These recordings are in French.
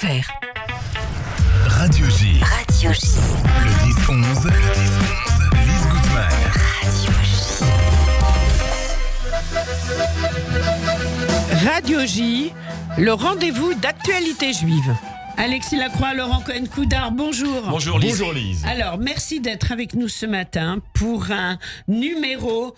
FR. Radio J. Radio J. Le 10-11. Lise Gutmann. Radio J, le rendez-vous d'actualité juive. Alexis Lacroix, Laurent Cohen-Coudard, bonjour. Bonjour Lise. Bonjour Lise. Alors, merci d'être avec nous ce matin pour un numéro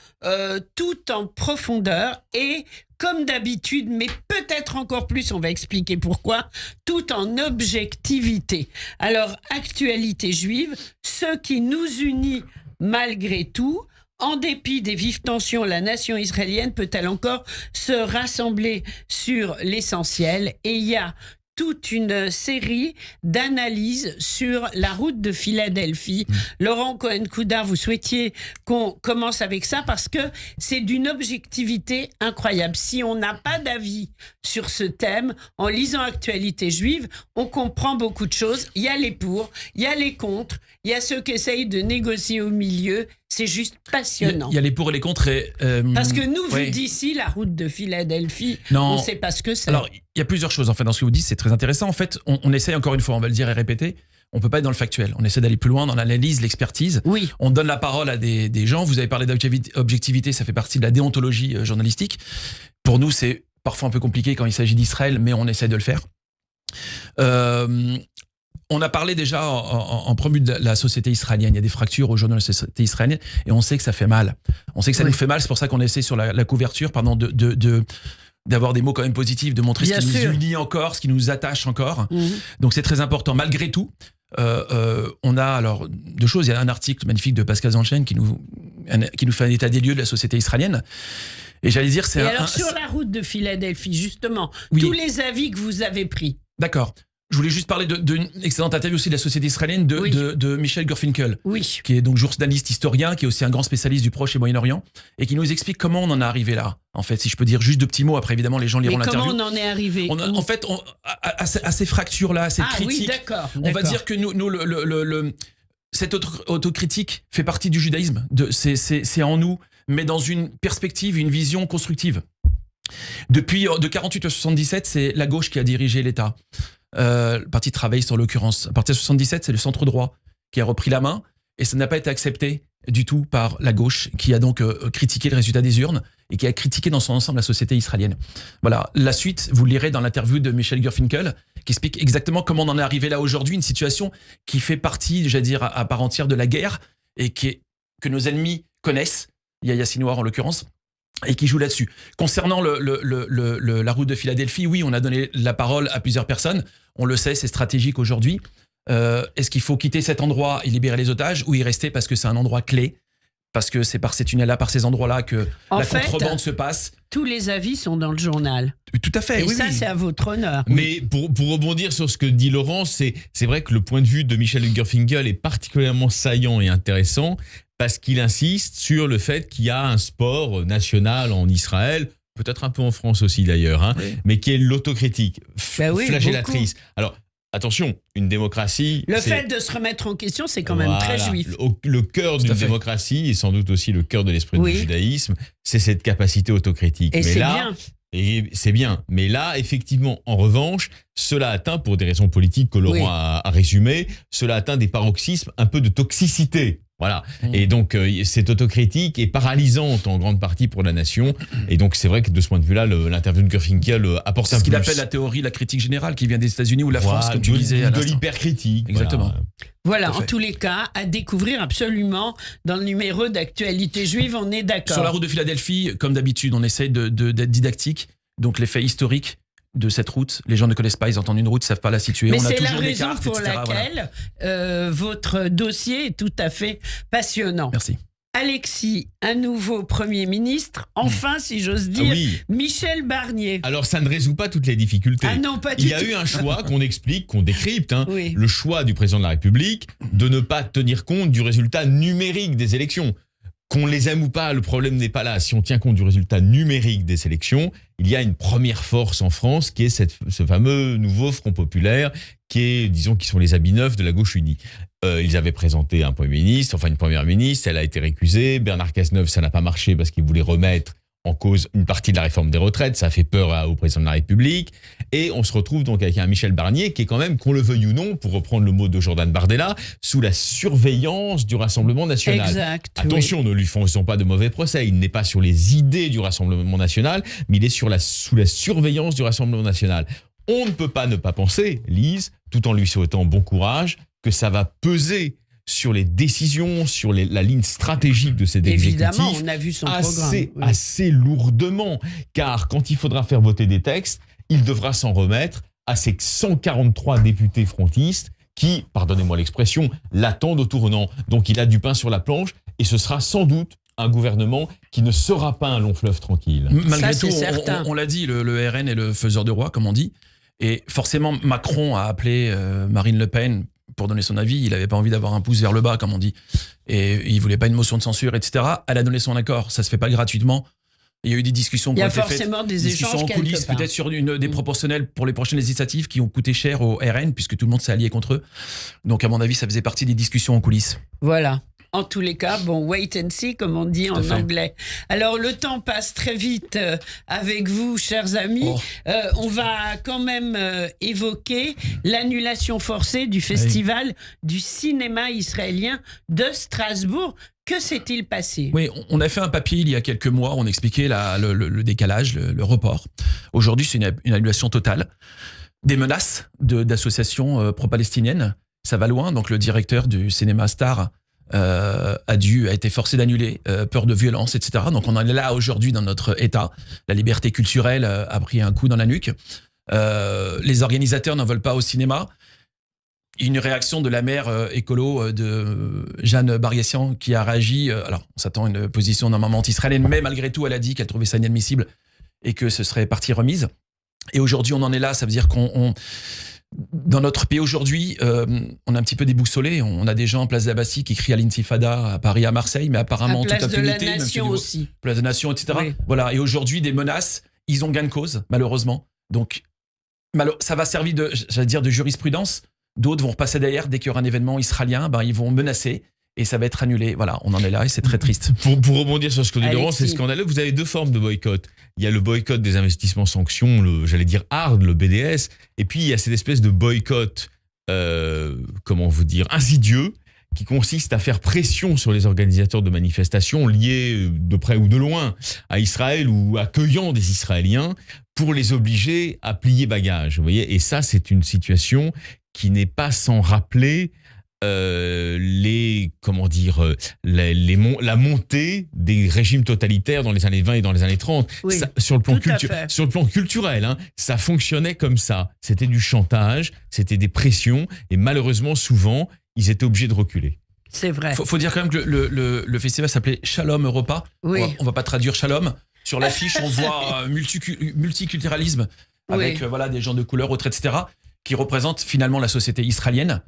tout en profondeur et, comme d'habitude, mais peut-être encore plus, on va expliquer pourquoi, tout en objectivité. Alors, actualité juive, ce qui nous unit malgré tout. En dépit des vives tensions, la nation israélienne peut-elle encore se rassembler sur l'essentiel? Et il y a toute une série d'analyses sur la route de Philadelphie. Laurent Cohen-Coudard, vous souhaitiez qu'on commence avec ça parce que c'est d'une objectivité incroyable. Si on n'a pas d'avis sur ce thème, en lisant Actualité juive, on comprend beaucoup de choses. Il y a les pour, il y a les contre, il y a ceux qui essayent de négocier au milieu. C'est juste passionnant. Il y a les pour et les contre. Parce que nous, vu d'ici, la route de Philadelphie, on ne sait pas ce que c'est. Alors, il y a plusieurs choses en fait dans ce que vous dites, c'est très intéressant. En fait, on essaye encore une fois, on va le dire et répéter, on ne peut pas être dans le factuel. On essaie d'aller plus loin dans l'analyse, l'expertise. Oui. On donne la parole à des gens. Vous avez parlé d'objectivité, ça fait partie de la déontologie journalistique. Pour nous, c'est parfois un peu compliqué quand il s'agit d'Israël, mais on essaie de le faire. On a parlé déjà en premier de la société israélienne. Il y a des fractures au journal de la société israélienne et on sait que ça fait mal. On sait que ça nous fait mal. C'est pour ça qu'on essaie sur la couverture, d'avoir des mots quand même positifs, de montrer ce qui nous unit encore, ce qui nous attache encore. Donc c'est très important. Malgré tout, on a alors deux choses. Il y a un article magnifique de Pascal Zanchen qui nous fait un état des lieux de la société israélienne. Et j'allais dire, c'est sur la route de Philadelphie, justement, tous les avis que vous avez pris. D'accord. Je voulais juste parler d'une excellente interview aussi de la société israélienne de Michel Gurfinkel, qui est donc journaliste historien, qui est aussi un grand spécialiste du Proche et Moyen-Orient, et qui nous explique comment on en est arrivé là. En fait, si je peux dire juste deux petits mots, après évidemment les gens liront l'interview. Comment on en est arrivé En fait, à ces fractures-là, à cette critique, on va dire que nous cette autocritique fait partie du judaïsme. C'est en nous, mais dans une perspective, une vision constructive. Depuis de 48 à 77, c'est la gauche qui a dirigé l'État. Le parti travailliste en l'occurrence. À partir de 77, c'est le centre droit qui a repris la main et ça n'a pas été accepté du tout par la gauche qui a donc critiqué le résultat des urnes et qui a critiqué dans son ensemble la société israélienne. Voilà, la suite, vous le lirez dans l'interview de Michel Gurfinkel qui explique exactement comment on en est arrivé là aujourd'hui, une situation qui fait partie, j'allais dire, à part entière de la guerre et que nos ennemis connaissent, il y a Yassine Ouar en l'occurrence, et qui joue là-dessus. Concernant la route de Philadelphie, oui, on a donné la parole à plusieurs personnes. On le sait, c'est stratégique aujourd'hui. Est-ce qu'il faut quitter cet endroit et libérer les otages ou y rester parce que c'est un endroit clé? Parce que c'est par ces tunnels-là, par ces endroits-là que la contrebande se passe. Tous les avis sont dans le journal. Tout à fait, et ça, c'est à votre honneur. Mais pour rebondir sur ce que dit Laurent, c'est vrai que le point de vue de Michel Gurfinkel est particulièrement saillant et intéressant parce qu'il insiste sur le fait qu'il y a un sport national en Israël, peut-être un peu en France aussi d'ailleurs, mais qui est l'autocritique flagellatrice. Beaucoup. Alors, attention, une démocratie... Le fait de se remettre en question, c'est quand même très juif. Le cœur d'une démocratie, et sans doute aussi le cœur de l'esprit du judaïsme, c'est cette capacité autocritique. Et c'est bien. Et c'est bien. Mais là, effectivement, en revanche, cela atteint, pour des raisons politiques que Laurent a résumées, cela atteint des paroxysmes un peu de toxicité. Voilà. Et donc, cette autocritique est paralysante en grande partie pour la nation. Et donc, c'est vrai que de ce point de vue-là, l'interview de Gurfinkel apporte un plus. C'est ce qu'il appelle la théorie de la critique générale qui vient des États-Unis ou la France, comme tu disais à l'instant. De l'hypercritique. Exactement. Voilà, en tous les cas, à découvrir absolument dans le numéro d'Actualité juive, on est d'accord. Sur la route de Philadelphie, comme d'habitude, on essaye d'être didactique. Donc, les faits historiques de cette route, les gens ne connaissent pas, ils entendent une route, ils ne savent pas la situer. Mais on a c'est toujours la raison cartes, pour etc. laquelle votre dossier est tout à fait passionnant. Merci. Alexis, un nouveau Premier ministre, enfin, si j'ose dire, Michel Barnier. Alors, ça ne résout pas toutes les difficultés. Ah non, pas du tout. Il y a eu un choix qu'on explique, qu'on décrypte, le choix du président de la République de ne pas tenir compte du résultat numérique des élections. Qu'on les aime ou pas, le problème n'est pas là. Si on tient compte du résultat numérique des élections, il y a une première force en France qui est ce fameux nouveau Front populaire qui est, disons, qui sont les habits neufs de la gauche unie. Ils avaient présenté un Premier ministre, enfin une Première ministre, elle a été récusée. Bernard Cazeneuve, ça n'a pas marché parce qu'il voulait remettre en cause une partie de la réforme des retraites, ça fait peur au président de la République, et on se retrouve donc avec un Michel Barnier qui est quand même, qu'on le veuille ou non, pour reprendre le mot de Jordan Bardella, sous la surveillance du Rassemblement national. Exact. Attention, ne lui faisons pas de mauvais procès, il n'est pas sur les idées du Rassemblement national, mais il est sous la surveillance du Rassemblement national. On ne peut pas ne pas penser, Lise, tout en lui souhaitant bon courage, que ça va peser sur les décisions, sur la ligne stratégique de cet exécutif. Évidemment, on a vu son programme. Assez lourdement, car quand il faudra faire voter des textes, il devra s'en remettre à ces 143 députés frontistes qui, pardonnez-moi l'expression, l'attendent au tournant. Donc il a du pain sur la planche et ce sera sans doute un gouvernement qui ne sera pas un long fleuve tranquille. Malgré tout, on l'a dit, le RN est le faiseur de roi, comme on dit. Et forcément, Macron a appelé Marine Le Pen pour donner son avis. Il n'avait pas envie d'avoir un pouce vers le bas, comme on dit. Et il voulait pas une motion de censure, etc. Elle a donné son accord. Ça se fait pas gratuitement. Il y a eu des discussions qui ont été faites. Il y a forcément des échanges en coulisses, peut-être sur des proportionnels pour les prochaines législatives qui ont coûté cher au RN, puisque tout le monde s'est allié contre eux. Donc, à mon avis, ça faisait partie des discussions en coulisses. Voilà. En tous les cas, wait and see, comme on dit en anglais. Alors, le temps passe très vite avec vous, chers amis. On va quand même évoquer l'annulation forcée du festival du cinéma israélien de Strasbourg. Que s'est-il passé ? Oui, on a fait un papier il y a quelques mois, on expliquait le décalage, le report. Aujourd'hui, c'est une annulation totale. Des menaces d'associations pro-palestiniennes, ça va loin. Donc, le directeur du cinéma Star a été forcé d'annuler, peur de violence, etc. Donc on en est là aujourd'hui dans notre état. La liberté culturelle a pris un coup dans la nuque. Les organisateurs n'en veulent pas au cinéma. Une réaction de la maire écolo de Jeanne Bargassian qui a réagi. Alors on s'attend à une position normalement anti-israélienne, mais malgré tout elle a dit qu'elle trouvait ça inadmissible et que ce serait partie remise. Et aujourd'hui on en est là, ça veut dire dans notre pays aujourd'hui, on est un petit peu déboussolé. On a des gens en place d'Abbassi qui crient à l'intifada à Paris, à Marseille, mais apparemment toute impunité. Place de la Nation aussi. Place de la Nation, etc. Oui. Voilà. Et aujourd'hui, des menaces, ils ont gain de cause, malheureusement. Donc, ça va servir de jurisprudence. D'autres vont repasser derrière dès qu'il y aura un événement israélien, ils vont menacer. Et ça va être annulé. Voilà, on en est là et c'est très triste. Pour rebondir sur ce que dit Laurent, c'est scandaleux. Vous avez deux formes de boycott. Il y a le boycott des investissements sanctions, j'allais dire hard, le BDS. Et puis il y a cette espèce de boycott, insidieux, qui consiste à faire pression sur les organisateurs de manifestations liées de près ou de loin à Israël ou accueillant des Israéliens pour les obliger à plier bagages. Vous voyez, et ça, c'est une situation qui n'est pas sans rappeler la montée des régimes totalitaires dans les années 20 et dans les années 30. Oui, ça, sur le plan culturel, ça fonctionnait comme ça. C'était du chantage, c'était des pressions, et malheureusement, souvent, ils étaient obligés de reculer. C'est vrai. Faut dire quand même que le festival s'appelait Shalom Europa. Oui. On va pas traduire Shalom. Sur l'affiche, on voit multiculturalisme avec des gens de couleur, autres, etc., qui représentent finalement la société israélienne.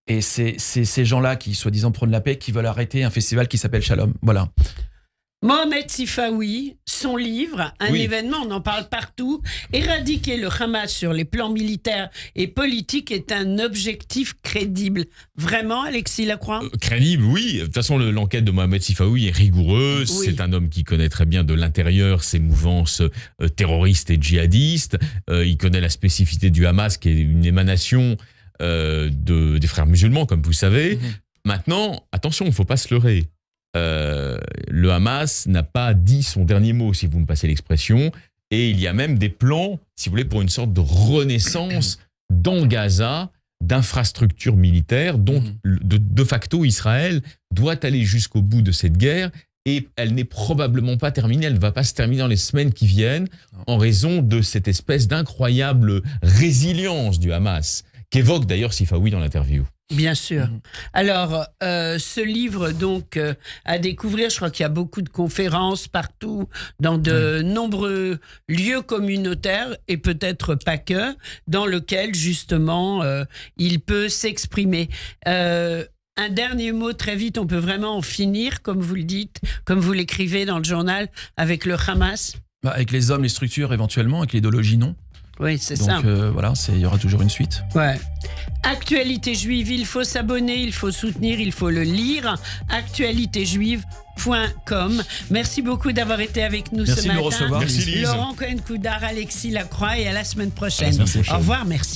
Et c'est ces gens-là qui, soi-disant, prônent la paix, qui veulent arrêter un festival qui s'appelle Shalom. Voilà. Mohamed Sifawi, son livre, un événement, on en parle partout. Éradiquer le Hamas sur les plans militaires et politiques est un objectif crédible. Vraiment, Alexis Lacroix ? Crédible, oui. De toute façon, l'enquête de Mohamed Sifawi est rigoureuse. Oui. C'est un homme qui connaît très bien de l'intérieur ces mouvances terroristes et djihadistes. Il connaît la spécificité du Hamas, qui est une émanation des frères musulmans, comme vous savez. Maintenant, attention, il ne faut pas se leurrer. Le Hamas n'a pas dit son dernier mot, si vous me passez l'expression, et il y a même des plans, si vous voulez, pour une sorte de renaissance dans Gaza d'infrastructures militaires, dont de facto Israël doit aller jusqu'au bout de cette guerre, et elle n'est probablement pas terminée, elle ne va pas se terminer dans les semaines qui viennent, en raison de cette espèce d'incroyable résilience du Hamas, qu'évoque d'ailleurs Sifawi dans l'interview. Bien sûr. Alors, ce livre, donc, à découvrir, je crois qu'il y a beaucoup de conférences partout, dans de nombreux lieux communautaires, et peut-être pas que, dans lequel, justement, il peut s'exprimer. Un dernier mot, très vite, on peut vraiment en finir, comme vous le dites, comme vous l'écrivez dans le journal, avec le Hamas. Avec les hommes, les structures, éventuellement, avec l'idéologie, non. Oui, c'est ça. Donc voilà, il y aura toujours une suite. Ouais. Actualité juive, il faut s'abonner, il faut soutenir, il faut le lire. Actualité juive, lise.com. Merci beaucoup d'avoir été avec nous merci ce matin. Merci de nous recevoir. Merci Lise. Laurent Cohen-Coudard, Alexis Lacroix et à la semaine prochaine. À la semaine prochaine. Au revoir, merci.